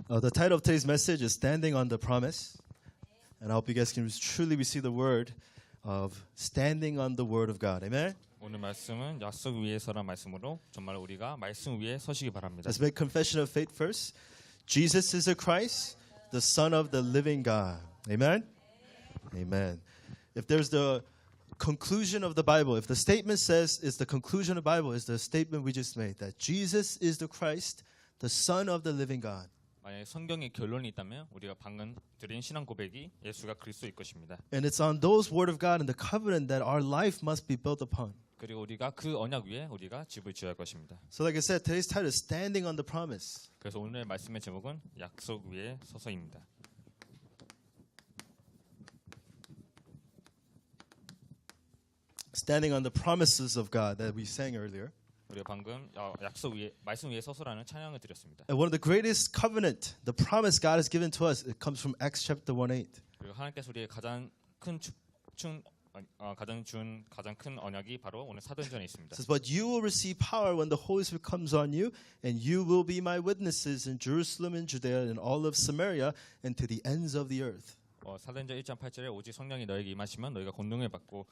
The title of today's message is Standing on the Promise. And I hope you guys can truly receive the word of standing on the word of God. Amen? 오늘 말씀은 약속 위에 서란 말씀으로 정말 우리가 말씀 위에 서시기 바랍니다. Let's make confession of faith first. Jesus is the Christ, the Son of the living God. Amen? Amen. If there's the conclusion of the Bible, if the statement says is the conclusion of the Bible, is the statement we just made, that Jesus is the Christ, the Son of the living God. 만약에 성경에 결론이 있다면 우리가 방금 드린 신앙 고백이 예수가 그리스도일 것입니다. And it's on those word of God and the covenant that our life must be built upon. 그리고 우리가 그 언약 위에 우리가 집을 지어야 할 것입니다. So like I said, today's title is Standing on the Promise. 그래서 오늘 말씀의 제목은 약속 위에 서서입니다. Standing on the promises of God that we sang earlier. 우리가 방금 약속 위에 말씀 위에 서서라는 찬양을 드렸습니다. And one of the greatest covenant, the promise God has given to us, it comes from Acts chapter 1:8. 그리고 하나님께서 우리의 가장 큰 언약이 바로 오늘 사도행전에 있습니다. It says, "But you will receive power when the Holy Spirit comes on you, and you will be my witnesses in Jerusalem and Judea and all of Samaria and to the ends of the earth." 사도행전 1장 8절에 오직 성령이 너에게 임하시면 너희가 권능을 받고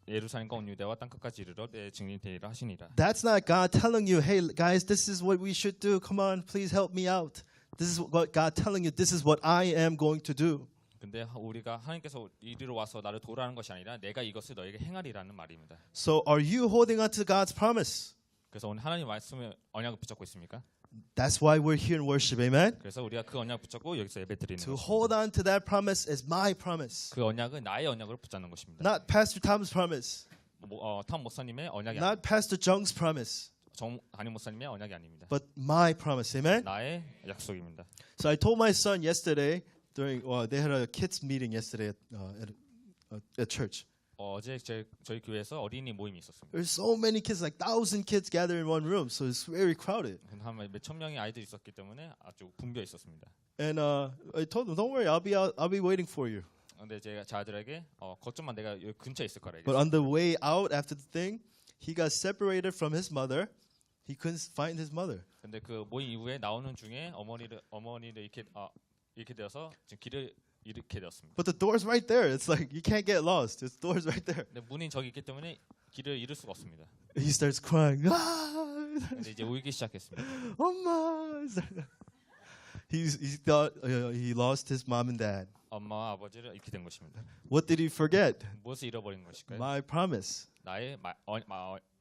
예루살렘과 온 유대와 땅 끝까지 이르러 내 증인이 되리라 하시니라. That's not God telling you, "Hey guys, this is what we should do. Come on, please help me out." This is what God telling you. This is what I am going to do. 근데 우리가 하나님께서 이리로 와서 나를 도우라는 것이 아니라 내가 이것을 너에게 행하리라는 말입니다. So are you holding on to God's promise? 그래서 오늘 하나님 말씀을 언약을 붙잡고 있습니까? That's why we're here in worship. Amen. 그래서 우리가 그 언약 붙잡고 여기서 예배 드리는 To 것입니다. hold on to that promise as my promise. 그 언약은 나의 언약으로 붙잡는 것입니다. Not Pastor Tom's promise. 탐 목사님의 언약이 Not Pastor Jung's promise. 담임 목사님의 언약이 아닙니다. But my promise. Amen. 나의 약속입니다. So I told my son yesterday during they had a kids meeting yesterday at church. 어제 저희 교회에서 어린이 모임이 있었습니다. There's so many kids, like 1,000 kids gathered in one room, so it's very crowded. 한 몇천 명의 아이들이 있었기 때문에 아주 붐벼 있었습니다. And I told them, "Don't worry, I'll be waiting for you." 근데 제가 자들에게 걱정만 내가 여기 근처에 있을 거라 But 얘기했어요. on the way out after the thing, he got separated from his mother. He couldn't find his mother. 근데 그 모임 이후에 나오는 중에 어머니를 이렇게 되어서 지금 길을 잃게 되었습니다. But the door's right there. It's like you can't get lost. The door's right there. 근데 문이 저기 있기 때문에 길을 잃을 수가 없습니다. He starts crying. 근데 이제 울기 시작했습니다. Mama. He thought he lost his mom and dad. 엄마와 아버지를 잃게 된 것입니다. What did he forget? 무엇을 잃어버린 것일까요? My promise. 나의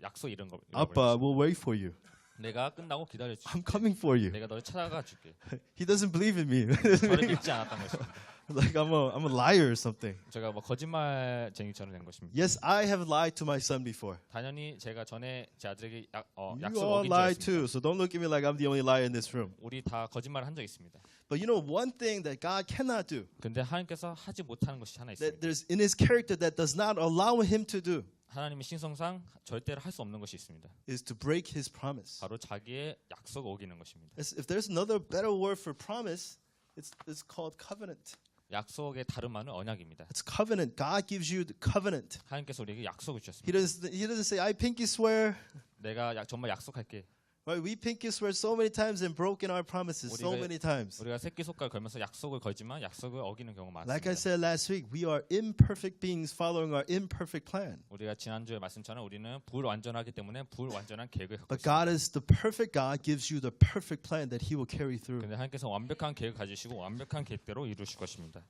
약속 잃은 거. Appa will wait for you. 내가 끝나고 기다려 줄게. I'm coming for you. 내가 너를 찾아가 줄게. He doesn't believe in me. 저를 믿지 않았던 것입니다. Like I'm a liar or something. 제가 거짓말쟁이처럼 된 것입니다. Yes, I have lied to my son before. 당연히 제가 전에 제 아들에게 You 약속 all 어긴 lie 적이 too, 있습니다. so don't look at me like I'm the only liar in this room. 우리 다 거짓말을 한 적이 있습니다. But you know one thing that God cannot do, 근데 하나님께서 하지 못하는 것이 하나 that 있습니다. there's in His character that does not allow Him to do, 하나님의 신성상 절대로 할 수 없는 것이 있습니다. is to break His promise. 바로 자기의 약속을 어기는 것입니다. If there's another better word for promise, it's called covenant. 약속의 다른 말은 언약입니다. It's covenant. God gives you the covenant. 하나님께서 우리에게 약속을 He 주셨습니다. doesn't say, "I pinky swear." 내가 정말 약속할게. Right? We pinky swear so many times and broken our promises so many times. 우리가 새끼손가락 걸면서 약속을 걸지만 약속을 어기는 경우가 Like I 많습니다. said last week, we are imperfect beings following our imperfect plan. 우리가 지난주에 말씀처럼 우리는 불완전하기 때문에 불완전한 계획을 갖고 But 있습니다. God is the perfect God, gives you the perfect plan that He will carry through. 근데 하나님께서 완벽한 계획을 가지시고 완벽한 계획대로 이루실 것입니다.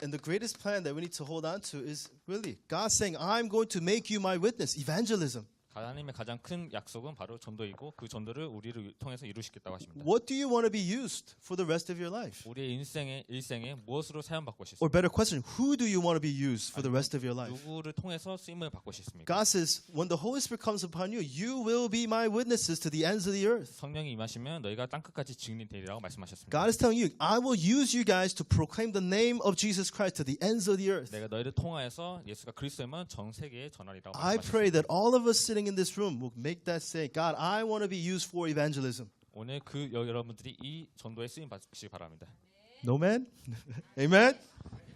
And the greatest plan that we need to hold on to is really God saying, "I'm going to make you my witness." Evangelism. 하나님의 가장 큰 약속은 바로 전도이고 그 전도를 우리를 통해서 이루시겠다고 하십니다. What do you want to be used for the rest of your life? 우리의 일생에 무엇으로 사용받고 Or 싶습니까? better question, who do you want to be used for the rest of your life? 누구를 통해서 쓰임을 받고 싶습니까? God says, when the Holy Spirit comes upon you, you will be my witnesses to the ends of the earth. 성령이 임하시면 너희가 땅 끝까지 증인이 되리라고 말씀하셨습니다. God is telling you, I will use you guys to proclaim the name of Jesus Christ to the ends of the earth. 내가 너희를 통하여서 예수가 그리스도임은 전 세계에 전하리라고 I pray 말씀하셨습니다. that all of us sitting in this room will make that say, God, I want to be used for evangelism. 오늘 여러분들이 이 전도에 쓰임 받으시기 바랍니다. No man? Amen?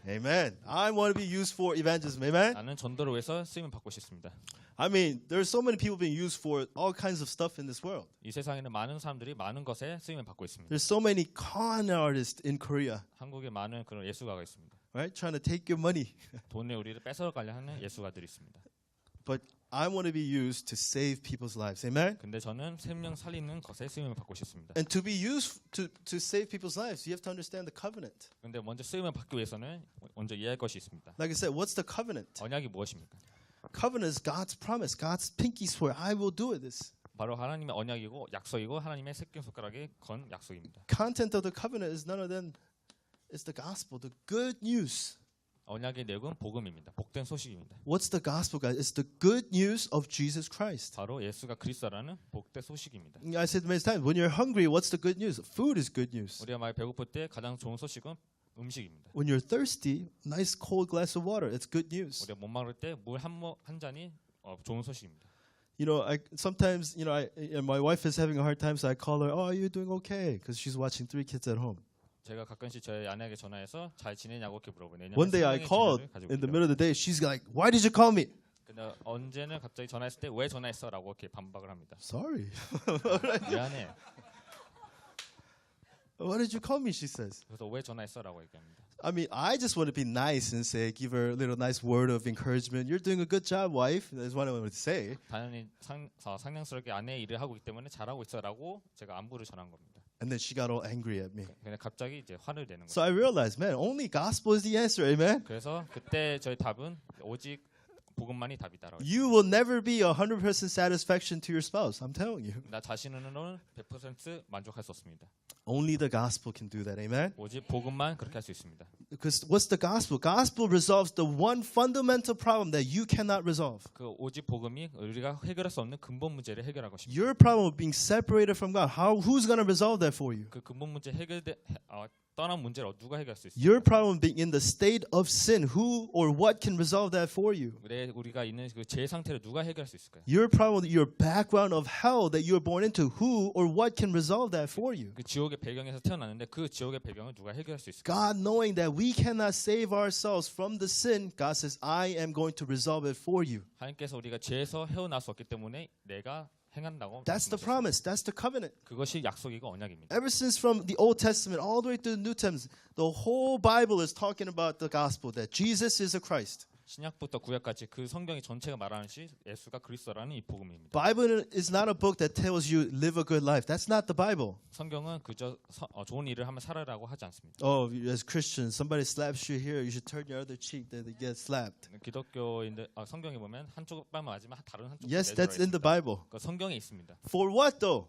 Amen. I want to be used for evangelism. Amen. 나는 전도를 위해서 쓰임을 받고 싶습니다. I mean, there's so many people being used for all kinds of stuff in this world. 이 세상에는 많은 사람들이 많은 것에 쓰임을 받고 있습니다. There's so many con artists in Korea, 한국에 많은 그런 예수가가 있습니다. right? Trying to take your money. 돈을 우리를 뺏어가려 하는 예수가들이 있습니다. But I want to be used to save people's lives. Amen. 근데 저는 생명 살리는 것에 쓰임을 받고 싶습니다. And to be used to save people's lives, you have to understand the covenant. 근데 먼저 쓰임을 받기 위해서는 먼저 이해할 것이 있습니다. Like I said, what's the covenant? 언약이 무엇입니까? Covenant is God's promise, God's pinky swear, I will do it. This 바로 하나님의 언약이고 약속이고 하나님의 새끼손가락에 건 약속입니다. content of the covenant is none other than it's the gospel, the good news. 언약의 내용은 복음입니다. 복된 소식입니다. What's the gospel, guys? It's the good news of Jesus Christ. 바로 예수가 그리스도라는 복된 소식입니다. I said many times, when you're hungry, what's the good news? Food is good news. 우리가 많이 배고플 때 가장 좋은 소식은 음식입니다. When you're thirsty, nice cold glass of water, it's good news. 우리가 목마를 때 물 한 잔이 좋은 소식입니다. You know, I sometimes, you know, my wife is having a hard time, so I call her, "Oh, are you doing okay?" Because she's watching 3 kids at home. 제가 가끔씩 저희 아내에게 전화해서 잘 지내냐고 이렇게 물어보네요. One day I called in the middle of the day. She's like, "Why did you call me?" 근데 언제는 갑자기 전화했을 때 왜 전화했어라고 이렇게 반박을 합니다. Sorry. 미안해. Why did you call me? She says. 그래서 왜 전화했어라고 얘기합니다. I mean, I just want to be nice and say, give her a little nice word of encouragement. You're doing a good job, wife. That's what I want to say. 당연히 상냥스럽게 아내의 일을 하고 있기 때문에 잘하고 있어라고 제가 안부를 전한 겁니다. And then she got all angry at me. 근데 갑자기 이제 화를 내는 So 거예요. I realized, man, only gospel is the answer. Amen. 그래서 그때 저희 답은 오직 복음만이 답이다라고. You will never be 100% satisfaction to your spouse. I'm telling you. 나 자신으로는 100% 만족할 수 없습니다. Only the gospel can do that. Amen. 오직 복음만 그렇게 할 수 있습니다. Because what's the gospel? Gospel resolves the one fundamental problem that you cannot resolve. 그 오직 복음이 우리가 해결할 수 없는 근본 문제를 해결할 것입니다. Your problem of being separated from God. Who's going to resolve that for you? 그 근본 문제 떠난 문제를 누가 해결할 수 있어요? Your problem being in the state of sin. Who or what can resolve that for you? 우리가 있는 그 죄 상태를 누가 해결할 수 있을까요? Your problem, your background of hell that you were born into. Who or what can resolve that for you? 그 지옥의 배경에서 태어났는데 그 지옥의 배경을 누가 해결할 수 있을까요? God, knowing that we cannot save ourselves from the sin, God says, I am going to resolve it for you. 하나님께서 우리가 죄에서 헤어날 수 없기 때문에 내가 행한다고. That's the 말씀하셨습니다. promise. That's the covenant. 그것이 약속이고 언약입니다. Ever since from the Old Testament all the way to the New Testament, the whole Bible is talking about the gospel, that Jesus is a Christ. 신약부터 구약까지 그 성경이 전체가 말하는 시 예수가 그리스도라는 이 복음입니다. Bible is not a book that tells you live a good life. That's not the Bible. 성경은 그저 좋은 일을 하면 살아라고 하지 않습니다. Oh, as Christians, somebody slaps you here, you should turn your other cheek that they get slapped. 기독교인들 성경에 보면 한쪽 뺨 맞으면 다른 한쪽 Yes, that's in the Bible. 그 성경에 있습니다. For what though?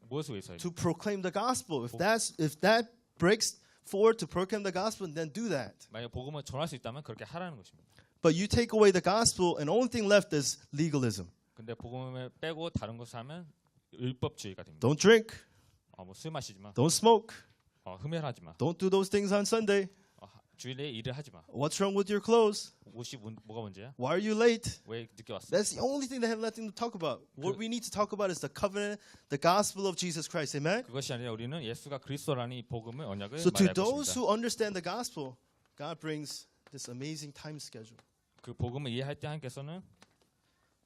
무엇을 위해서요? To proclaim the gospel. If that breaks forward to proclaim the gospel, then do that. 만약 복음을 전할 수 있다면 그렇게 하라는 것입니다. But you take away the gospel, and only thing left is legalism. 근데 복음을 빼고 다른 것을 하면 율법주의가 됩니다. Don't drink. 술 마시지 마. Don't smoke. 흡연하지 마. Don't do those things on Sunday. 주일에 일을 하지 마. What's wrong with your clothes? 옷이 뭐가 문제야? Why are you late? 왜 늦게 왔어? That's the only thing they have nothing to talk about. What we need to talk about is the covenant, the gospel of Jesus Christ. Amen? 그것이 아니라 우리는 예수가 그리스도라는 이 복음을 언약을 So to 말할 those 것입니다. who understand the gospel, God brings this amazing time schedule. 그 복음을 이해할 때 하나님께서는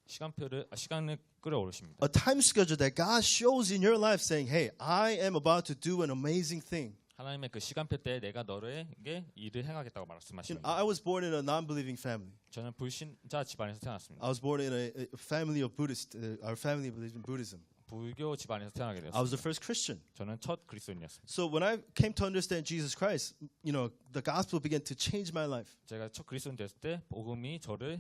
시간을 끌어오르십니다. A time schedule that God shows in your life saying, hey, I am about to do an amazing thing. 하나님의 그 시간표 때에 내가 너에게 일을 행하겠다고 말씀하십니다. I was born in a non-believing family. 저는 불신자 집안에서 태어났습니다. I was born in a family of Buddhists. Our family believes in Buddhism. 불교 집안에서 태어나게 I was the 되었습니다. first Christian. 저는 첫 그리스도인이었습니다. So when I came to understand Jesus Christ, you know, the gospel began to change my life. 제가 첫 그리스도인 됐을 때 복음이 저를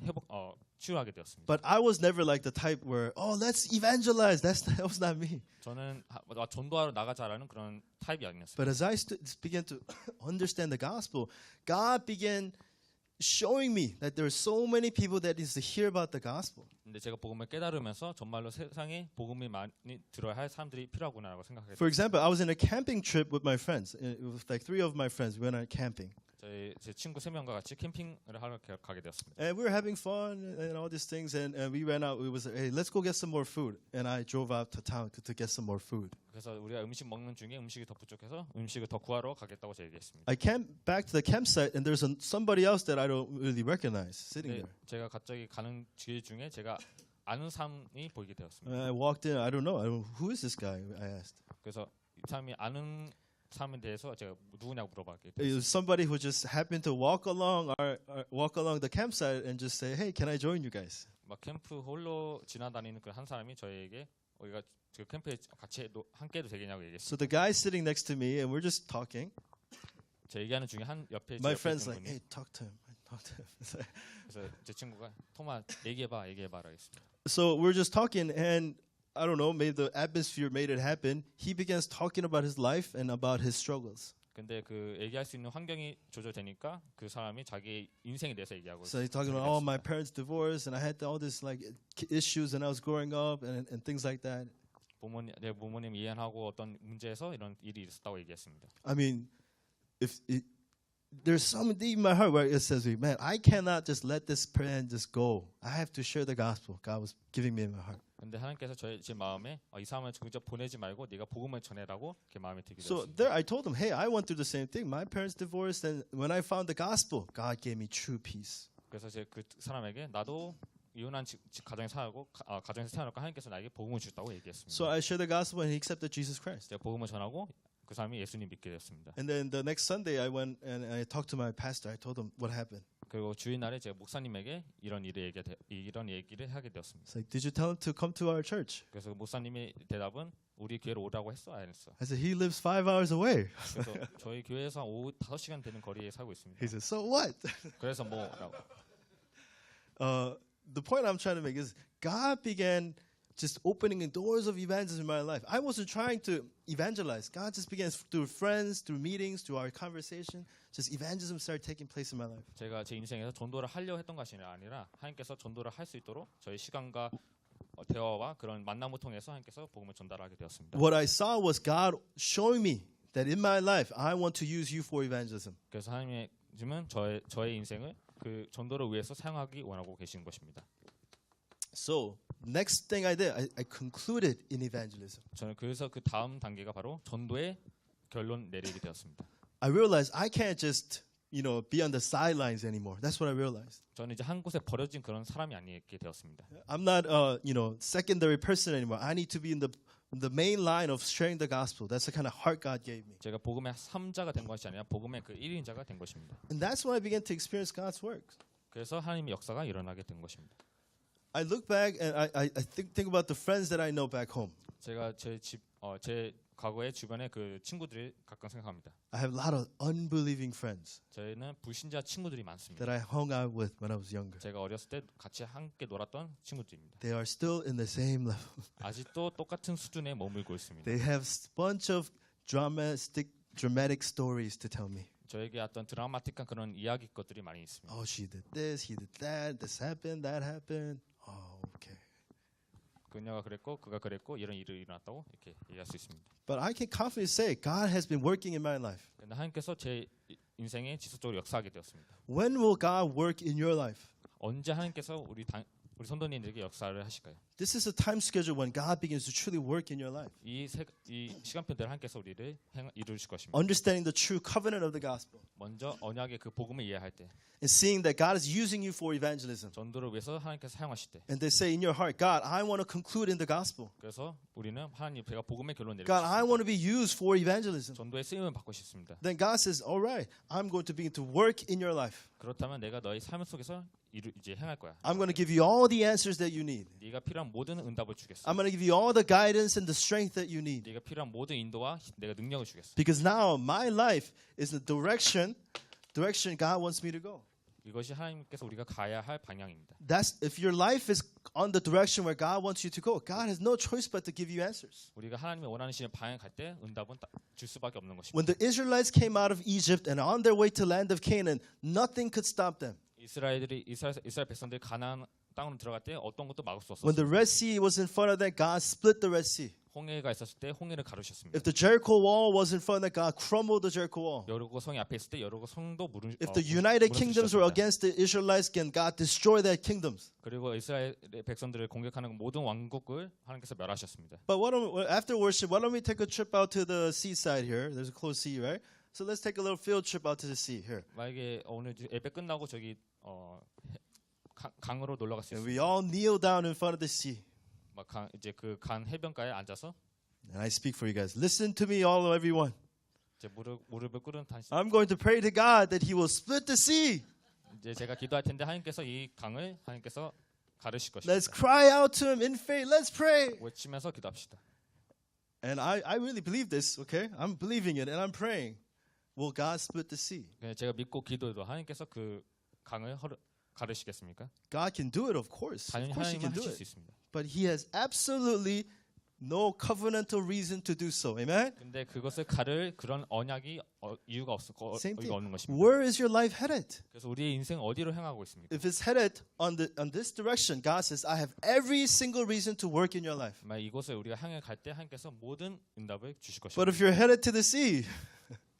치유하게 되었습니다. But I was never like the type where, oh, let's evangelize. That was not me. 저는 전도하러 나가자라는 그런 타입이 아니었습니다. But as I began to understand the gospel, God began showing me that there are so many people that needs to hear about the gospel. 근데 제가 복음을 깨달으면서 정말로 세상에 복음이 많이 들어야 할 사람들이 필요하구나라고 생각했어요. For example, I was in a camping trip with my friends. With like 3 of my friends, we went on camping. 제 친구 3명과 같이 캠핑을 하러 가게 되었습니다. And we were having fun and all these things. And we went out. We was hey, let's go get some more food. And I drove out to town to get some more food. 그래서 우리가 음식 먹는 중에 음식이 더 부족해서 음식을 더 구하러 가겠다고 얘기했습니다. I came back to the campsite, and there's somebody else that I don't really recognize sitting 근데 there. 제가 갑자기 가는 길 중에 제가 아는 사람이 보이게 되었습니다. And I walked in. I don't know. Who is this guy? I asked. 그래서 이 사람이 아는 사람에 대해서 제가 누구냐고 물어봤기 It 때문에 was somebody who just happened to walk along the campsite and just say, "Hey, can I join you guys?" 막 캠프 홀로 지나다니는 그 한 사람이 저에게 우리가 그 캠프에 같이 함께 해도 되겠냐고 얘기했어요. So the guy sitting next to me, and we're just talking. 제 얘기하는 중에 한 옆에 My 제 옆에 friend's 있는 like, 분이 "Hey, talk to him. Talk to him." 그래서 제 친구가 토마 얘기해봐라 했습니다. So we're just talking, and I don't know, maybe the atmosphere made it happen. He begins talking about his life and about his struggles. 근데 그 얘기할 수 있는 환경이 조절되니까 그 사람이 자기 인생에 대해서 얘기하고 So he's talking about, oh, my parents divorced, and I had all this like issues, and I was growing up, and things like that. 내 부모님 이해하고 어떤 문제에서 이런 일이 있었다고 얘기했습니다. I mean, there's something deep in my heart where it says, man, I cannot just let this man just go. I have to share the gospel God was giving me in my heart. 근데 하나님께서 제 마음에 이 사람을 그저 보내지 말고 네가 복음을 전해라고 이렇게 마음에 들게 So 되었습니다. there, I told him, hey, I went through the same thing. My parents divorced, and when I found the gospel, God gave me true peace. 그래서 제 그 사람에게 나도 이혼한 가정에서 살고 가정에서 태어났고 하나님께서 나에게 복음을 주셨다고 얘기했습니다. So I shared the gospel, and he accepted Jesus Christ. 제가 복음을 전하고 그 사람이 예수님 믿게 되었습니다. And then the next Sunday, I went and I talked to my pastor. I told him what happened. 그리고 주일날에 제가 목사님에게 이런 얘기를 하게 되었습니다. It's like, did you tell him to come to our church? 그래서 목사님의 대답은 우리 교회로 오라고 했어? 안 했어? I said, he lives 5 hours away. 그래서 저희 교회에서 오후 5시간 되는 거리에 살고 있습니다. He said, so what? 그래서 뭐라고? The point I'm trying to make is God began just opening doors of evangelism in my life. I wasn't trying to evangelize. God just began through friends, through meetings, through our conversation. Just evangelism started taking place in my life. 제가 제 인생에서 전도를 하려 했던 것이 아니라 하나님께서 전도를 할 수 있도록 저희 시간과 대화와 그런 만남을 통해서 하나님께서 복음을 전달하게 되었습니다. What I saw was God showing me that in my life, I want to use you for evangelism. 그래서 하나님은 저의 인생을 그 전도를 위해서 사용하기 원하고 계시는 것입니다. So next thing I did, I concluded in evangelism. 저는 그래서 그 다음 단계가 바로 전도의 결론 내리게 되었습니다. I realized I can't just, be on the sidelines anymore. That's what I realized. 저는 이제 한 곳에 버려진 그런 사람이 아니게 되었습니다. I'm not, secondary person anymore. I need to be in the main line of sharing the gospel. That's the kind of heart God gave me. 제가 복음의 3자가 된 것이 아니라 복음의 그 1인자가 된 것입니다. And that's when I began to experience God's work. 그래서 하나님의 역사가 일어나게 된 것입니다. I look back and I think about the friends that I know back home. 제가 제 과거의 주변의 그 친구들이 가끔 생각합니다. I have a lot of unbelieving friends 저희는 불신자 친구들이 많습니다. that I hung out with when I was younger. 제가 어렸을 때 같이 함께 놀았던 친구들입니다. They are still in the same level. 아직도 똑같은 수준에 머물고 있습니다. They have a bunch of dramatic stories to tell me. 저에게 어떤 드라마틱한 그런 이야기 것들이 많이 있습니다. Oh, she did this, he did that, this happened, that happened. Oh, okay. 그녀가 그랬고 그가 그랬고 이런 일이 일어났다고 이렇게 얘기할 수 있습니다. But I can confidently say God has been working in my life. 그런데 하나님께서 제 인생에 지속적으로 역사하게 되었습니다. When will God work in your life? 언제 하나님께서 우리 선도님들에게 역사를 하실까요? This is a time schedule when God begins to truly work in your life. 이 시간표대로 하나님께서 우리를 이루실 것입니다. Understanding the true covenant of the gospel 먼저 언약의 그 복음을 이해할 때, and seeing that God is using you for evangelism. 전도를 위해서 하나님께서 사용하실 때, And they say in your heart, God, I want to conclude in the gospel. 그래서 우리는 하나님 제가 복음의 결론 내리고 God, I 싶습니다. want to be used for evangelism. 전도의 쓰임을 받고 싶습니다. Then God says, all right, I'm going to begin to work in your life. 그렇다면 내가 너의 삶 속에서 이제 행할 거야. I'm going to give you all the answers that you need. 네가 필요한 모든 응답을 주겠어. I'm going to give you all the guidance and the strength that you need. 네가 필요한 모든 인도와 내가 능력을 주겠어. Because now my life is the direction God wants me to go. 이것이 하나님께서 우리가 가야 할 방향입니다. That's if your life is on the direction where God wants you to go, God has no choice but to give you answers. 우리가 하나님이 원하시는 방향 갈 때 응답은 줄 수밖에 없는 것입니다. When the Israelites came out of Egypt and on their way to land of Canaan, nothing could stop them. 이스라엘 백성들이 가나안 땅으로 들어갈 때 어떤 것도 막을 수 When 없었어요. the Red Sea was in front of them, God split the Red Sea. 홍해가 있었을 때 홍해를 가르셨습니다. If the Jericho wall was in front of God, crumble the Jericho wall. 여리고 성이 앞에 있을 때 여리고 성도 If the United Kingdoms were 무너뜨리셨습니다. against the Israelites, can God destroy their kingdoms? 그리고 이스라엘 백성들을 공격하는 모든 왕국을 하나님께서 멸하셨습니다. But after worship, why don't we take a trip out to the seaside here? There's a close sea, right? So let's take a little field trip out to the sea here. 만약에 오늘 예배 끝나고 저기 강으로 놀러 갈 수 And 있어요. we all kneel down in front of the sea. 막 이제 그 강 해변가에 앉아서 And I speak for you guys. Listen to me, all everyone. 이제 무릎을 꿇은 당신. I'm going to pray to God that He will split the sea. 이제 제가 기도할 텐데 하나님께서 이 강을 하나님께서 가르실 것입니다. Let's cry out to Him in faith. Let's pray. 외치면서 기도합시다. And I really believe this. Okay, I'm believing it, and I'm praying. Will God split the sea? 제가 믿고 기도해도 하나님께서 그 강을 가르시겠습니까? God can do it, of course. 당연히 Of course, He 하나님은 can do 하실 수 it. 있습니다. But He has absolutely no covenantal reason to do so. Amen. 근데 그것을 가를 그런 언약이 이유가 Same 어이가 없는 thing. 것입니다. Where is your life headed? 그래서 우리의 인생 어디로 향하고 있습니까? If it's headed on this direction, God says, "I have every single reason to work in your life." 정말 이곳을 우리가 향해 갈 때 하나님께서 모든 응답을 주실 But 것입니다. if you're headed to the sea,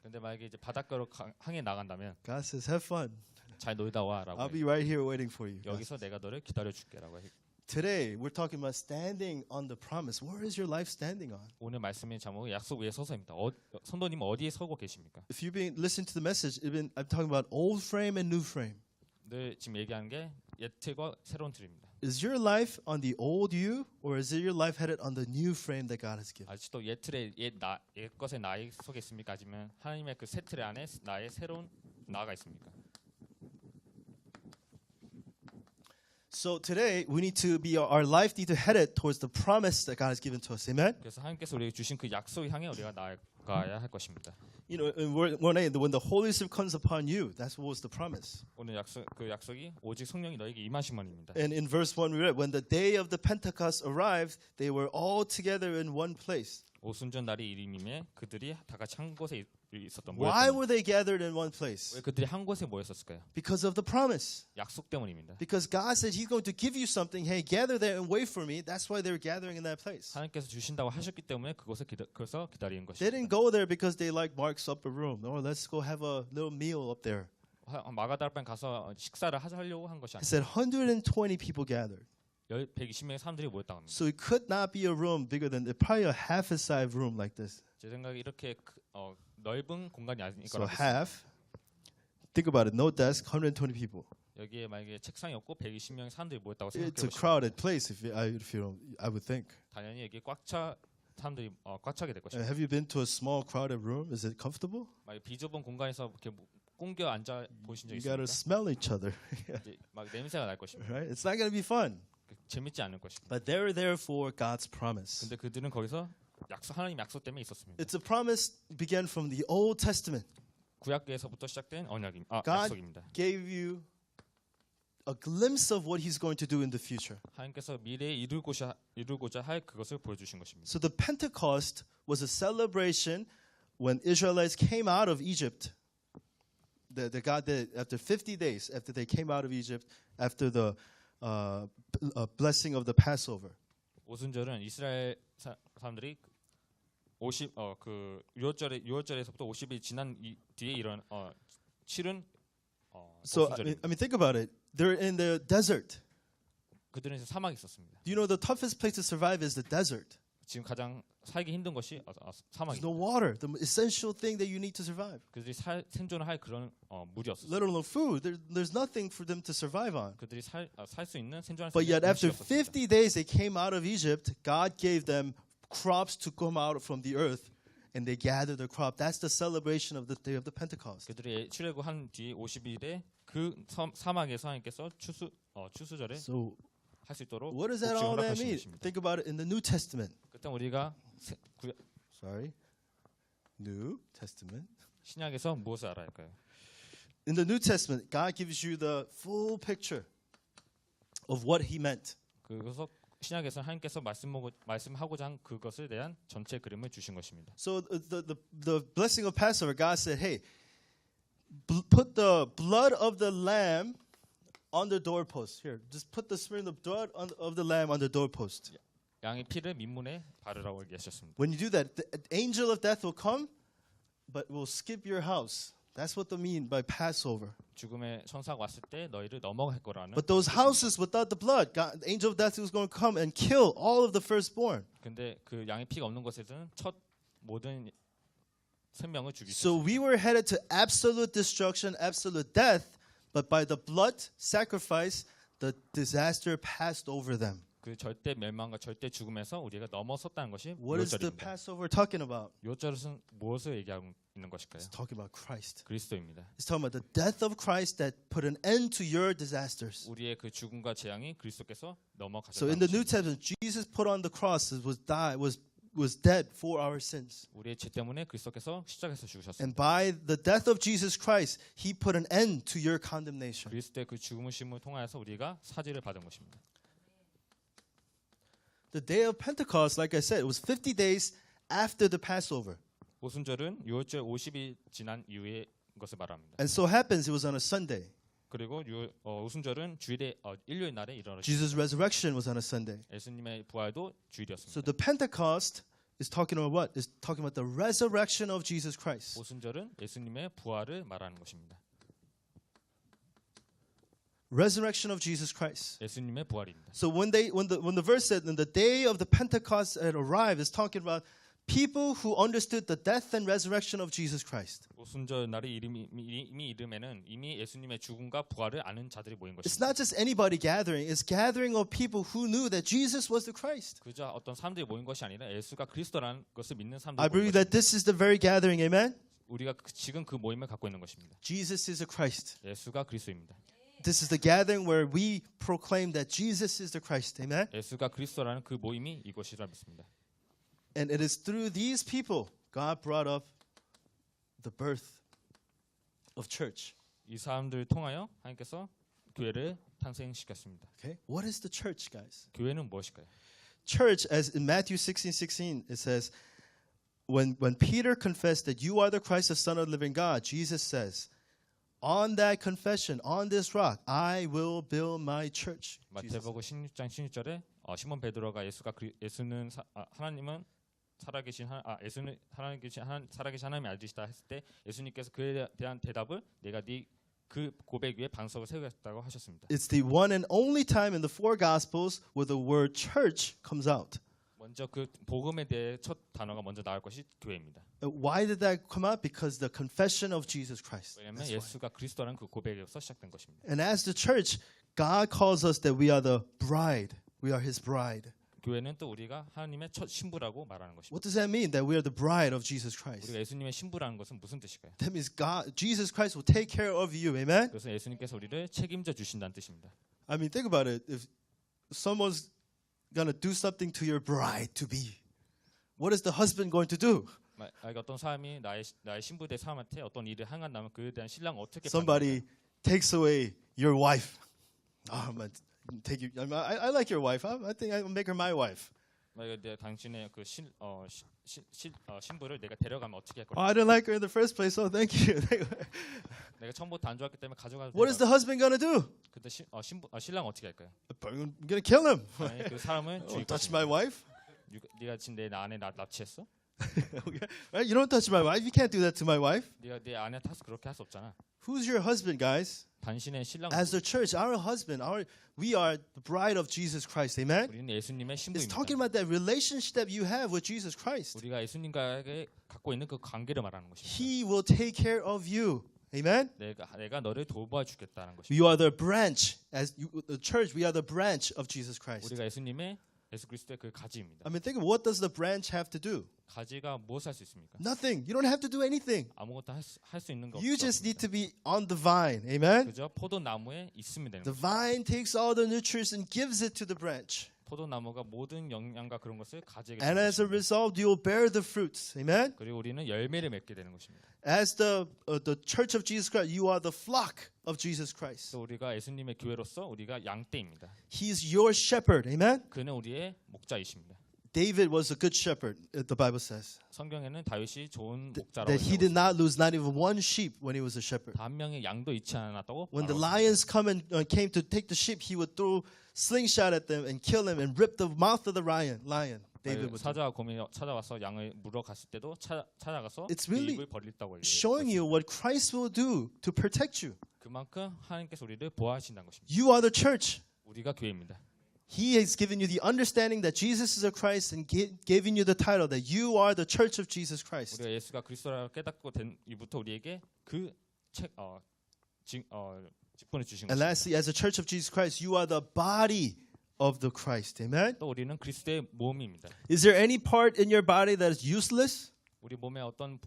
근데 만약에 이제 바닷가로 향해 나간다면 God says, "Have fun. 잘 놀다 와라고. I'll be right here waiting for you." 여기서 내가 너를 기다려 줄게라고 해. Today, we're talking about standing on the promise. Where is your life standing on? 오늘 말씀의 제목은 약속 위에 서서입니다. 선도님 어디에 서고 계십니까? If you've been listening to the message, I'm talking about old frame and new frame. 늘 지금 얘기하는 게 옛 틀과 새로운 틀입니다. Is your life on the old you, or is it your life headed on the new frame that God has given? 아직도 옛 틀에 옛 것의 나에 속에 있습니까? 아니면 하나님의 그 새 틀 안에 나의 새로운 나가 있습니까? So today, we need to be our life need to head it towards the promise that God has given to us. Amen. 그래서 하나님께서 우리에게 주신 그 약속 향해 우리가 나아가야 할 것입니다. You know, when the Holy Spirit comes upon you, that's what was the promise. 오늘 그 약속이 오직 성령이 너에게 임하시면입니다. And in verse 1 we read, when the day of the Pentecost arrived, they were all together in one place. 오순절 날이 이름임에 그들이 다 같이 한 곳에 있었던 Why 모였던 were they gathered in one place? 왜 그들이 한 곳에 모였었을까요? Because of the promise. 약속 때문입니다. Because God said He's going to give you something. Hey, gather there and wait for me. That's why they were gathering in that place. 하나님께서 주신다고 하셨기 때문에 그곳에 그래서 기다리는 They didn't 것입니다. go there because they like Mark's upper room. Or let's go have a little meal up there. 마가다락방 가서 식사를 하려고 한 것이 It 아니라 said 120 people gathered. 120명의 사람들이 모였다고 합니다. So it could not be a room bigger than probably a half a size room like this. 제 생각에 이렇게 넓은 공간이 아닐 So 거라고 있습니다. half. Think about it. No desk, 120 people. 여기에 만약에 책상이 없고 120명의 사람들이 모였다고 It's a 생각해 보시면 crowded place if you don't, I would think. 당연히 여기 사람들이 꽉 차게 될 것입니다. Have you been to a small crowded room? Is it comfortable? 만약 비좁은 공간에서 이렇게 꽁겨 앉아 보신 적 You got to 있습니까? smell each other, 이제 막 냄새가 날 것입니다. right? It's not going to be fun. 재밌지 않을 것입니다. But they were there for God's promise. 근데 그들은 거기서 하나님 약속 때문에 있었습니다. It's a promise began from the Old Testament. 구약에서부터 시작된 God 약속입니다. gave you a glimpse of what He's going to do in the future. 하나님께서 미래에 이루고자 할 그것을 보여주신 것입니다. So the Pentecost was a celebration when Israelites came out of Egypt. The God did after 50 days after they came out of Egypt, after the blessing of the Passover. 오순절은 이스라엘 사람들이 6월절에서부터 50일 지난 뒤에 이런 치른 So 오순절입니다. I mean, think about it. They're in the desert. 그들은 이제 사막에 있었습니다. Do you know the toughest place to survive is the desert? 지금 가장 살기 힘든 것이 There's 사막입니다. no water, the essential thing that you need to survive. 그들이 생존을 할 그런 물이 없었어요. Let alone food. There's nothing for them to survive on. 그들이 살 수 있는 생존할 수 But 있는 yet, after 음식이 없었습니다. 50 days they came out of Egypt, God gave them crops to come out from the earth, and they gathered the crop. That's the celebration of the day of the Pentecost. 그들이 출애굽한 뒤 50일에 그 사막에서 하나님께서 추수절에 So, 할 수 있도록 what does that 복지 all that 허락하신 mean? 것입니다. Think about it in the New Testament. 그때 우리가 New Testament. 신약에서 무엇을 알아야 할까요? In the New Testament, God gives you the full picture of what He meant. 그래서 신약에서 하나님께서 말씀하고자 한 그것에 대한 전체 그림을 주신 것입니다. So the blessing of Passover, God said, "Hey, put the blood of the lamb on the doorpost. Here, just put the smear of the blood of the lamb on the doorpost." 양의 피를 민문에 바르라고 얘기하셨습니다. When you do that, the angel of death will come, but will skip your house. That's what they mean by Passover. 죽음의 천사가 왔을 때 너희를 넘어갈 거라는. But those houses without the blood, God, the angel of death was going to come and kill all of the firstborn. 근데 그 양의 피가 없는 곳에서는 첫 모든 생명을 죽이셨습니다. So we were headed to absolute destruction, absolute death, but by the blood sacrifice, the disaster passed over them. 그 절대 멸망과 절대 죽음에서 우리가 넘어섰다는 것이 What is the 요절입니다. Passover talking about? 요절은 무엇을 얘기하고 있는 것일까요? It's talking about Christ. 그리스도입니다. It's talking about the death of Christ that put an end to your disasters. 우리의 그 죽음과 재앙이 그리스도께서 So 넘어가셨다는 in the New 것입니다. Testament, Jesus put on the cross, was dead for our sins. 우리의 죄 때문에 그리스도께서 십자가에서 죽으셨습니다. And by the death of Jesus Christ, He put an end to your condemnation. 그리스도의 그 죽음을 통하여서 우리가 사지를 받은 것입니다. The day of Pentecost, like I said, it was 50 days after the Passover. 오순절은 6월절 50일 지난 이후의 것을 말합니다. And so happens it was on a Sunday. 그리고 오순절은 주일에 일요일 날에 일어나셨습니다. Jesus' resurrection was on a Sunday. 예수님의 부활도 So 주일이었습니다. the Pentecost is talking about what? It's talking about the resurrection of Jesus Christ. 오순절은 예수님의 부활을 말하는 것입니다. Resurrection of Jesus Christ. 예수님의 부활입니다. So when the verse said, in the day of the Pentecost had arrived, it's talking about people who understood the death and resurrection of Jesus Christ. 오순절 날이 이미 이름에는 이미 예수님의 죽음과 부활을 아는 자들이 모인 It's 것입니다. not just anybody gathering, it's gathering of people who knew that Jesus was the Christ. 그저 어떤 사람들이 모인 것이 아니라 예수가 그리스도라는 것을 믿는 I 사람들이 모인 believe 것입니다. that this is the very gathering, amen? 우리가 지금 그 모임을 갖고 있는 것입니다. Jesus is a Christ. 예수가 그리스도입니다. This is the gathering where we proclaim that Jesus is the Christ, amen? 예수가 그리스도라는 그 모임이 이것이라 믿습니다. And it is through these people God brought up the birth of church. 이 사람들을 통하여 하나님께서 교회를 탄생시켰습니다. Okay? What is the church, guys? 교회는 무엇일까요? Church, as in Matthew 16:16, it says, when Peter confessed that you are the Christ, the Son of the living God, Jesus says, on that confession, on this rock, I will build my church. Jesus. 마태복음 16장 16절에 시몬 베드로가 예수는 하나님은 살아계신 예수는 살아계신 하나님이 알듯이다 했을 때 예수님께서 그에 대한 대답을 내가 네 그 고백 위에 반석을 세우겠다고 하셨습니다. It's the one and only time in the four Gospels where the word church comes out. 먼저 그 복음에 대해 첫 단어가 먼저 나올 것이 교회입니다. Why did that come out? Because the confession of Jesus Christ. 왜냐하면 That's why. 예수가 그리스도라는 그 고백에서 시작된 것입니다. And as the church, God calls us that we are the bride. We are His bride. 교회는 또 우리가 하나님의 첫 신부라고 말하는 것입니다. What does that mean? That we are the bride of Jesus Christ. 우리가 예수님의 신부라는 것은 무슨 뜻일까요? That means Jesus Christ will take care of you. Amen? 그래서 예수님께서 우리를 책임져 주신다는 뜻입니다. I mean, think about it. If someone's going to do something to your bride to be, what is the husband going to do? 어떤 사람이 나의 신부 대 사람한테 어떤 일을 행한다면 그에 대한 신랑은 어떻게 Somebody takes away your wife. Oh, man, I like your wife. I think I'll make her my wife. 내가 당신의 그 신부를 내가 데려가면 어떻게 할 Oh, 거야? I didn't like her in the first place. Oh, thank you. 내가 처음부터 안 좋았기 때문에 가져가도 What is the husband going to do? 그때 신랑은 어떻게 할까요? I'm going to kill him. 아니, 그 사람은 Don't 죽일 touch 것입니다. my wife. 네가 지금 내 아내 납치했어? Okay. Right? You don't touch my wife. You can't do that to my wife. 네가 내 아내 탓을 그렇게 할 수 없잖아. Who's your husband, guys? 당신의 신랑은 As the church, our husband, we are the bride of Jesus Christ. Amen? 우리는 예수님의 It's talking 신부입니다. about that relationship that you have with Jesus Christ. 우리가 예수님과의 갖고 있는 그 관계를 말하는 것입니다. He will take care of you. Amen? 내가 너를 돌봐주겠다는 것입니다. You are the branch. The church, we are the branch of Jesus Christ. 우리가 예수 그리스도의 그 가지입니다. I mean, think of what does the branch have to do? 가지가 무엇을 할 수 있습니까? Nothing. You don't have to do anything. 아무것도 할 수 있는 거 You just need 없습니다. to be on the vine. Amen? 그저 포도나무에 있으면 되는 The 거죠. vine takes all the nutrients and gives it to the branch. 포도나무가 모든 영양과 그런 것을 가지게 And 되는 as a 것입니다. result, you will bear the fruits. Amen? 그리고 우리는 열매를 맺게 되는 것입니다. As the church of Jesus Christ, you are the flock of Jesus Christ. 또 우리가 예수님의 교회로서 우리가 양떼입니다. He is your shepherd. Amen? 그는 우리의 목자이십니다. David was a good shepherd, the Bible says. 성경에는 다윗이 좋은 목자라고 That he 얘기하고 did not lose not even one sheep when he was a shepherd. 한 명의 양도 잃지 않았다고 When the 말하고 있습니다. lions came to take the sheep, he would throw slingshot at them and kill them and rip the mouth of the lion. David would do. 사자와 곰이 찾아와서 양을 물어 갔을 때도 찾아가서 It's 그 really 입을 벌렸다고 showing you what Christ will do to protect you. 그만큼 하나님께서 우리를 보호하신다는 것입니다. You are the church. 우리가 교회입니다. He has given you the understanding that Jesus is a Christ and given you the title that you are the church of Jesus Christ. 우리가 예수가 그리스도라고 깨닫고 된 이부터 우리에게 그 직분을 주신 And 것입니다. lastly, as a church of Jesus Christ, you are the body of the Christ. Amen? 또 우리는 그리스도의 몸입니다. Is there any part in your body that is useless? 우리 몸에 어떤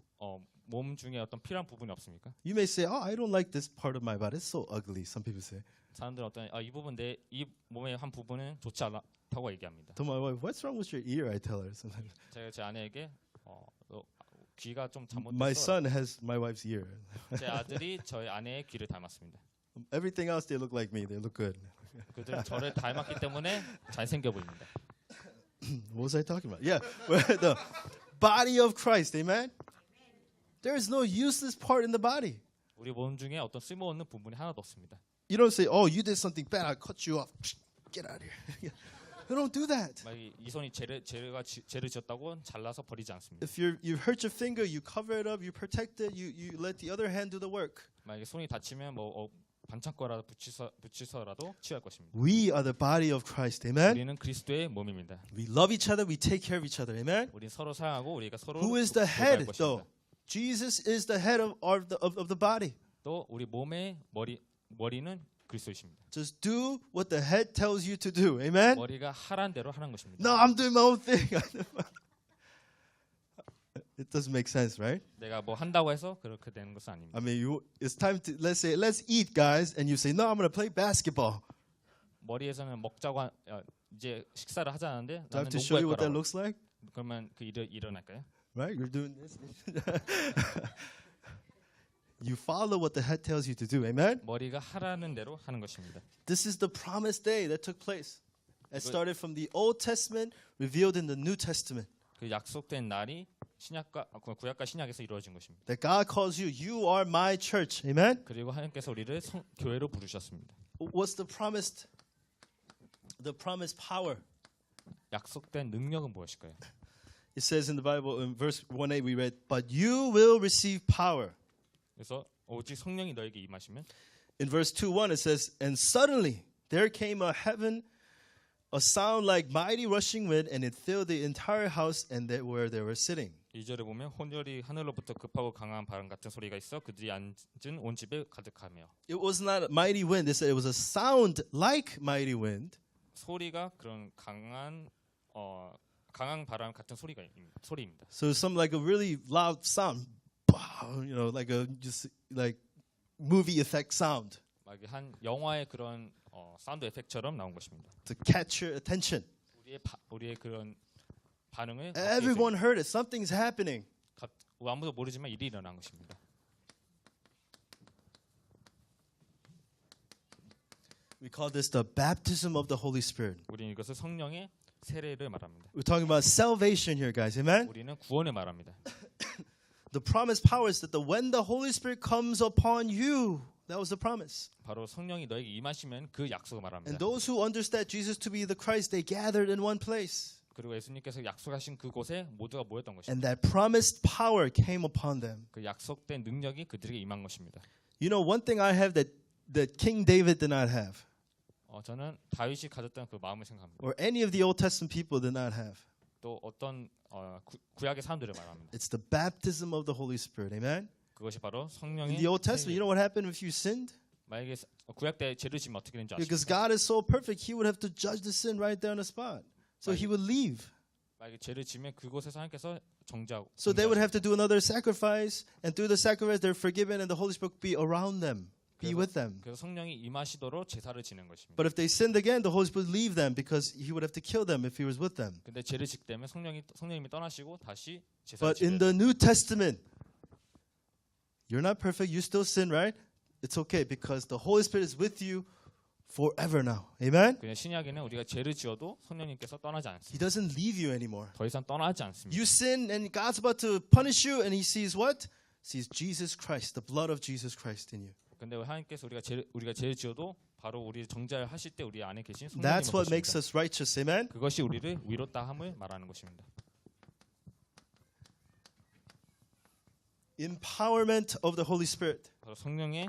몸 중에 어떤 필요한 부분이 없습니까? You may say, oh, I don't like this part of my body. It's so ugly. Some people say. 사람들은 어떤 이 부분 이 몸의 한 부분은 좋지 않다고 얘기합니다. To my wife, what's wrong with your ear? I tell her sometimes. 제가 제 아내에게 너 귀가 좀 My 잘못됐어. son has my wife's ear. 제 아들이 저희 아내의 귀를 닮았습니다. Everything else, they look like me. They look good. 그들은 저를 닮았기 때문에 잘생겨 보입니다. What was I talking about? Yeah, the body of Christ. Amen? There is no useless part in the body. 우리 몸 중에 어떤 쓸모없는 부분이 하나도 없습니다. You don't say, oh, you did something bad. I cut you off. Get out of here. You don't do that. 이 손이 죄를 지었다고 잘라서 버리지 않습니다. If you hurt your finger, you cover it up, you protect it, you let the other hand do the work. 만약에 손이 다치면 반창고라도 붙이서라도 치유할 것입니다. We are the body of Christ. Amen? 우리는 그리스도의 몸입니다. We love each other. We take care of each other. Amen? 우리 서로 사랑하고 우리가 서로 Who is the 돌봐야 할 head, 것입니다. though? Jesus is the head of the body. 또 우리 몸의 머리는 그리스도이십니다. Just do what the head tells you to do. Amen? 머리가 하란 대로 하는 것입니다. No, I'm doing my own thing. It doesn't make sense, right? 내가 뭐 한다고 해서 그렇게 되는 것은 아닙니다. I mean, it's time to let's eat, guys, and you say, no, I'm going to play basketball. 머리에서는 먹자고 이제 식사를 하자는데 Do I have 나는 to show you 농구할 what that 거라고. looks like? 그러면 그 일을 일어날까요? Right? You're doing this. You follow what the head tells you to do. Amen? 머리가 하라는 대로 하는 것입니다. This is the promised day that took place. It started from the Old Testament, revealed in the New Testament. 그 약속된 날이 구약과 신약에서 이루어진 것입니다. That God calls you, you are my church. Amen? 그리고 하나님께서 우리를 교회로 부르셨습니다. What's the promised power? 약속된 능력은 무엇일까요? It says in the Bible, in verse 1:8 we read, but you will receive power. 그래서 오직 성령이 너에게 임하시면 In verse 2:1 it says, and suddenly there came a sound like mighty rushing wind, and it filled the entire house and where they were sitting. 2절에 보면 혼혈이 하늘로부터 급하고 강한 바람 같은 소리가 있어 그들이 앉은 온 집에 가득하며 It was not a mighty wind. They said it was a sound like mighty wind. 소리가 그런 강한 바람 같은 소리입니다. So it's some like a really loud sound, like a just like movie effect sound 막 한 영화의 그런 사운드 에펙처럼 나온 것입니다. to catch your attention. 우리의 그런 반응을 Everyone heard it. Something's happening. 아무도 모르지만 일이 일어난 것입니다. We call this the baptism of the Holy Spirit. 우리는 이것을 성령의 세례를 말합니다. We're talking about salvation here, guys. Amen? 우리는 구원을 말합니다. The promised power is that when the Holy Spirit comes upon you, that was the promise. 바로 성령이 너에게 임하시면 그 약속을 말합니다. And those who understand Jesus to be the Christ, they gathered in one place. 그리고 예수님께서 약속하신 그곳에 모두가 모였던 것입니다. And that promised power came upon them. 그 약속된 능력이 그들에게 임한 것입니다. You know, one thing I have that King David did not have, 저는 다윗이 가졌던 그 마음을 생각합니다. or any of the Old Testament people did not have. 또 어떤 구약의 사람들을 말합니다. It's the baptism of the Holy Spirit. Amen? 그것이 바로 In 성령의 the Old Testament, you 세례. know what happened if you sinned? 만약에 구약 때 죄를 지면 어떻게 되는지 Because 아십니까? God is so perfect, He would have to judge the sin right there on the spot. So He would leave. 만약에 죄를 지면 그곳에서 하나님께서 정죄하고 So they would have to do another sacrifice, and through the sacrifice, they're forgiven, and the Holy Spirit would be around them, be with them. 그래서 성령이 임하시도록 제사를 지는 것입니다. But if they sinned again, the Holy Spirit would leave them because He would have to kill them if He was with them. 근데 죄를 짓기 때문에 성령님이 떠나시고 다시 제사를 But in 지켜야 the New Testament, you're not perfect, you still sin, right? It's okay because the Holy Spirit is with you forever now. Amen? 그냥 신약에는 우리가 죄를 지어도 성령님께서 떠나지 He 않습니다. doesn't leave you anymore. 더 이상 떠나지 않습니다. You sin and God's about to punish you and he sees what? Sees Jesus Christ, the blood of Jesus Christ in you. 근데 하나님께서 우리가 죄를 지어도 바로 우리 정죄를 하실 때 우리 안에 계신 성령님을 That's what makes 보십니다. us righteous. Amen? 그것이 우리를 위롭다 함을 말하는 것입니다. Empowerment of the Holy Spirit. 바로 성령의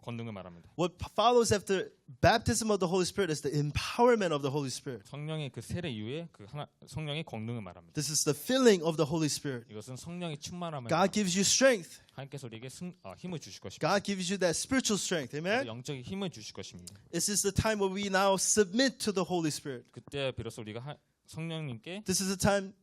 권능을 말합니다. What follows after baptism of the Holy Spirit is the empowerment of the Holy Spirit. 성령의 그 세례 이후에 그 성령의 권능을 말합니다. This is the filling of the Holy Spirit. 이것은 성령의 충만함을 God gives you strength. 하나님께서 우리에게 힘을 주실 것입니다. God gives you that spiritual strength. Amen? 영적인 힘을 주실 것입니다. This is the time where we now submit to the Holy Spirit. 그때 비로소 우리가 성령님께 This is the time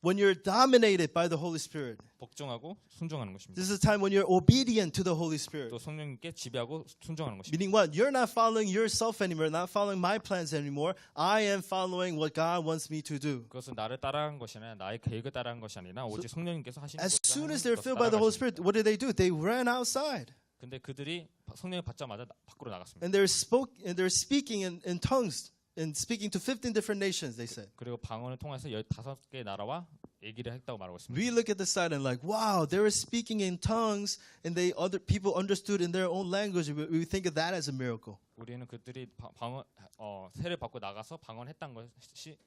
when you're dominated by the Holy Spirit. 복종하고 순종하는 것입니다. This is the time when you're obedient to the Holy Spirit. 또 성령님께 지배하고 순종하는 것입니다. Meaning what? You're not following yourself anymore, not following my plans anymore. I am following what God wants me to do. 그것은 나를 따라한 것이 아니라 나의 계획을 따라한 것이 아니라 오직 성령님께서 하시는 As 것을 soon 하는 as they're 것을 filled by the Holy 따라가십니다. Spirit, what do? They ran outside. 근데 그들이 성령을 받자마자 밖으로 나갔습니다. And they're speaking in tongues and speaking to 15 different nations, they said. 그리고 방언을 통해서 15개 나라와 얘기를 했다고 말하고 있습니다. We look at the side and like, wow, they were speaking in tongues and other people understood in their own language. We think of that as a miracle. 우리는 그들이 방언 세례 받고 나가서 방언했다는 것이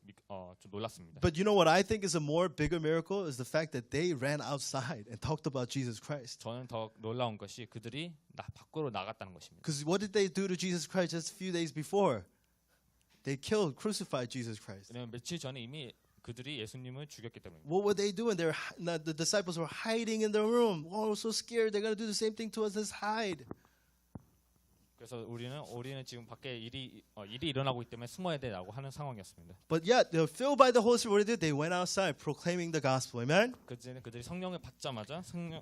좀 놀랐습니다. But you know what I think is a more bigger miracle is the fact that they ran outside and talked about Jesus Christ. 저는 더 놀라운 것이 그들이 밖으로 나갔다는 것입니다. Because what did they do to Jesus Christ just a few days before? They crucified Jesus Christ. 왜냐하면 며칠 전에 이미 그들이 예수님을 죽였기 때문입니다. What were they doing? The disciples were hiding in their room. Oh, so scared. They're going to do the same thing to us. Let's hide. 그래서 우리는 지금 밖에 일이 일어나고 있기 때문에 숨어야 되라고 하는 상황이었습니다. But yet, they were filled by the Holy Spirit. What did they do? They went outside proclaiming the gospel. Amen? 그들이 성령을 받자마자 성령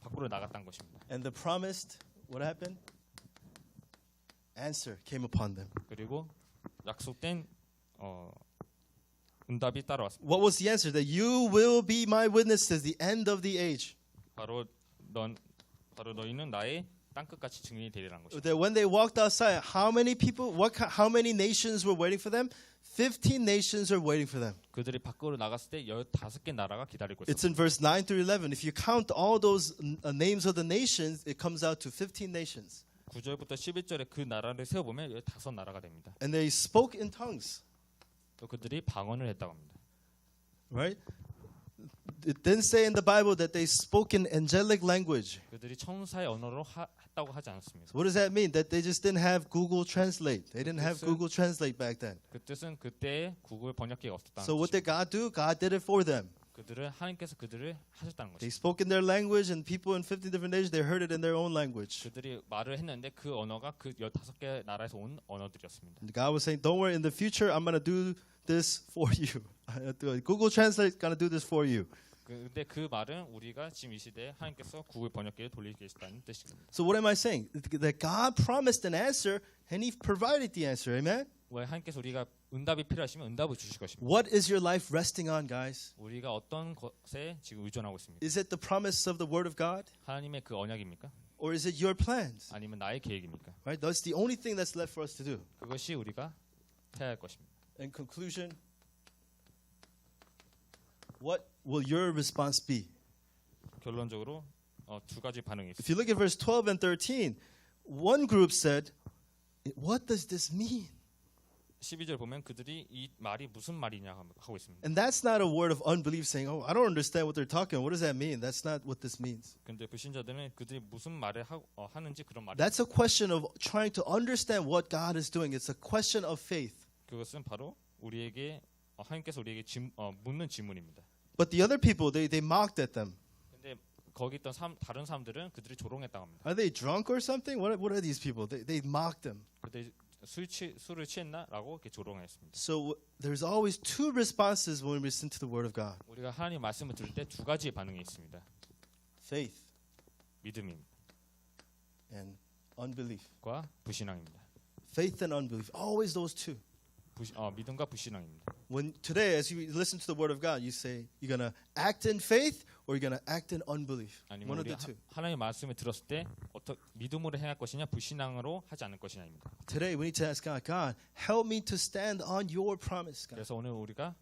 밖으로 나갔다는 것입니다. And the promised, what happened? Answer came upon them. 그리고 약속된 응답이 따라왔습니다. What was the answer? That you will be my witnesses the end of the age. 바로 너희는 나의 땅끝같이 증인이 되리라는 것입니다. That when they walked outside, how many people, how many nations were waiting for them? 15 nations are waiting for them. 그들이 밖으로 나갔을 때 15개 나라가 기다리고 It's 있었습니다. in verse 9 through 11. If you count all those names of the nations, it comes out to 15 nations. 9절부터 11절에 그 나라를 세어보면 15나라가 됩니다. And they spoke in tongues. 또 그들이 방언을 했다고 합니다. Right? It didn't say in the Bible that they spoke in angelic language. 그들이 천사의 언어로 했다고 하지 않았습니다. What does that mean? That they just didn't have Google Translate. They didn't have 뜻은- Google Translate back then. 그 뜻은 그때 구글 번역기가 없었다는 So what did 것입니다. God do? God did it for them. 하나님께서 그들을 하셨다는 They 것입니다. spoke in their language, and people in 50 different nations, they heard it in their own language. 그들이 말을 했는데 그 언어가 그 15개 나라에서 온 언어들이었습니다. And God was saying, don't worry, in the future, I'm going to do this for you. Google Translate is going to do this for you. 근데 그 말은 우리가 지금 이 시대에 하나님께서 구글 번역기를 돌리고 계시다는 뜻입니다. So what am I saying? That God promised an answer, and He provided the answer. Amen? 왜 하나님께서 우리가 응답이 필요하시면 응답을 주실 것입니다. What is your life resting on, guys? 우리가 어떤 것에 지금 의존하고 있습니까? Is it the promise of the Word of God? 하나님의 그 언약입니까? Or is it your plans? 아니면 나의 계획입니까? Right? That's the only thing that's left for us to do. 그것이 우리가 해야 할 것입니다. In conclusion, what will your response be? 결론적으로 두 가지 반응이 있습니다. If you look at verse 12 and 13, one group said, what does this mean? 12절 보면 그들이 이 말이 무슨 말이냐 하고 있습니다. And that's not a word of unbelief saying, oh, I don't understand what they're talking. What does that mean? That's not what this means. 근데 불신자들은 그들이 무슨 말을 하는지 그런 말이 That's a question of trying to understand what God is doing. It's a question of faith. 그것은 바로 우리에게 하나님께서 우리에게 묻는 질문입니다. But the other people, they mocked at them. 근데 거기 있던 다른 사람들은 그들이 조롱했다고 합니다. Are they drunk or something? What are these people? They mocked them. 그때 술을 취했나라고 이렇게 조롱했습니다. So there's always two responses when we listen to the word of God. 우리가 하나님 말씀을 들을 때 두 가지의 반응이 있습니다. Faith 믿음입니다. and unbelief. 과 불신앙입니다. Faith and unbelief. Always those two. 믿음과 불신앙입니다. When today, as you listen to the word of God, you say you're gonna act in faith or you're gonna act in unbelief. 아니면 One of 우리 the two. 하나님의 말씀을 들었을 때 어떻게 믿음으로 행할 것이냐 불신앙으로 하지 않을 것이냐입니다. Today, we need to ask God, God, help me to stand on your promise, God. 그래서 오늘 우리가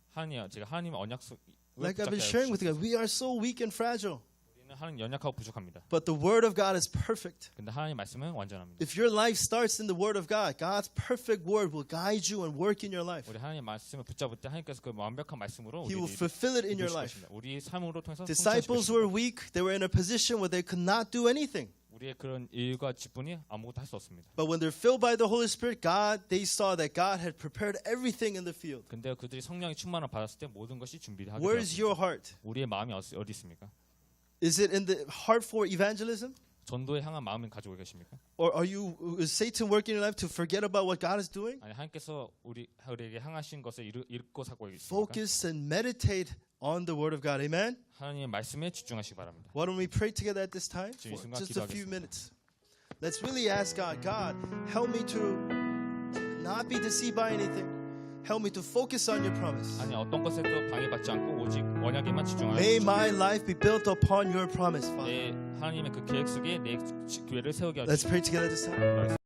제가 하나님의 언약을 Like I've 붙잡게 been sharing with 하여 you, God, we are so weak and fragile, 우리는 하나님 연약하고 부족합니다. but the word of God is perfect. 근데 하나님 말씀은 완전합니다. If your life starts in the word of God, God's perfect word will guide you and work in your life. 우리 하나님 말씀을 붙잡을 때 하나님께서 그 완벽한 말씀으로 He will 우리를 fulfill it in your 이루실 life. 것입니다. 우리 삶으로 통해서 Disciples 성취하실 were 것입니다. weak. They were in a position where they could not do anything. 우리의 그런 일과 직분이 아무것도 할 수 없습니다. But when they're filled by the Holy Spirit, they saw that God had prepared everything in the field. 근데 그들이 성령의 충만을 받았을 때 모든 것이 준비하게 Where is 되었습니다. your heart? 우리의 마음이 어디 있습니까? Is it in the heart for evangelism? 전도에 향한 마음을 가지고 계십니까? Or is Satan working in your life to forget about what God is doing? 아니 하나님께서 우리에게 향하신 것을 잃고 살고 있습니까? Focus and meditate on the word of God. Amen? 하나님의 말씀에 집중하시기 바랍니다. Why don't we pray together at this time? 지금 이 For 순간 just a few 기도하겠습니다. minutes. Let's really ask God, God, help me to not be deceived by anything. Help me to focus on your promise. 아니 어떤 것에도 방해받지 않고 오직 언약에만 집중하여 May my life be built upon your promise, Father. 내 하나님의 그 계획 속에 내 교회를 세우게 Let's 하시옵소서. pray together this time.